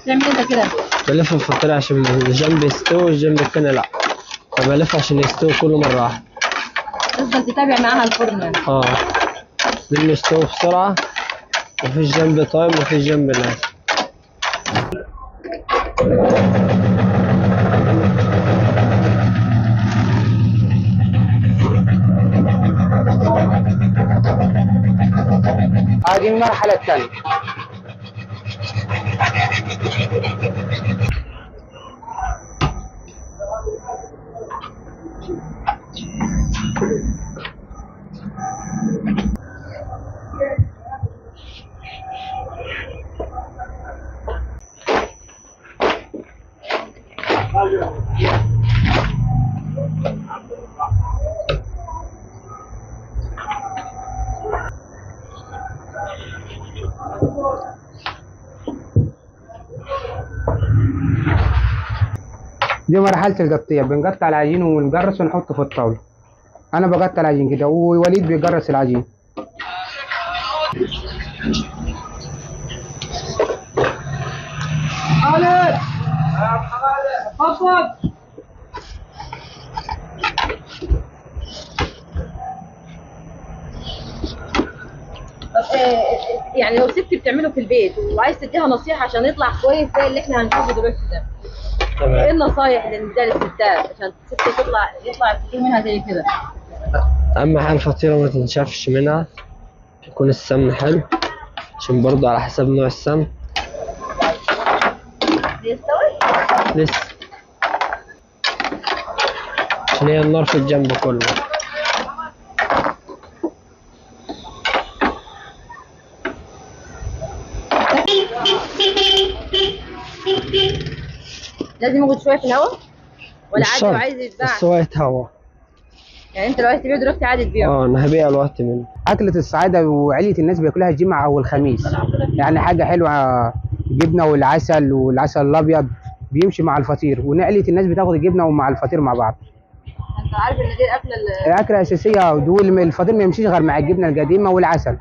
تعمل انت كده؟ بلف الفطيرة عشان الجنب يستوي والجنب التاني لأ، فبلف عشان يستوي كله مرة واحدة. تفضل تتابع معاها الفرن يعني. اه، لأنه يستوي بسرعة مفيش جنب طايم مفيش جنب ناشف. دي المرحلة التانية. دي مرحلة القطيع، بنقطع العجين ونجرس ونحطه في الطاولة. أنا بقطع العجين كده ووليد بيجرس العجين. خالد اتفضل. يعني لو ست بتعمله في البيت وعايز تديها نصيحة عشان يطلع كويس زي اللي احنا هنشوفه دلوقتي ده، ايه تمام. النصايح اللي نديها للستات عشان الست يطلع الفطير منها زي كده؟ أهم حاجة الفطيرة ما تنشفش منها، يكون السمن حلو عشان برضه على حسب نوع السمن. بيستوي؟ لسه، عشان هي النار في الجنب كله. لازم ياخد شوية في الهواء ولا مش عادي شرط، وعايز يتباع؟ بس هو يتهوى. يعني انت لو عايز تبيع دلوقتي عادي تبيعه؟ انا هبيع الوقت منه. أكلة الصعايدة وعيلة الناس بياكلوها الجمعة أو الخميس، يعني حاجة حلوة. جبنة والعسل الأبيض بيمشي مع الفطير، وعيلة الناس بتاخد الجبنة ومع الفطير مع بعض. انت عارف ان دي الاكله اللي أكلة أساسية، الفطير ما يمشيش غير مع الجبنة القديمة والعسل.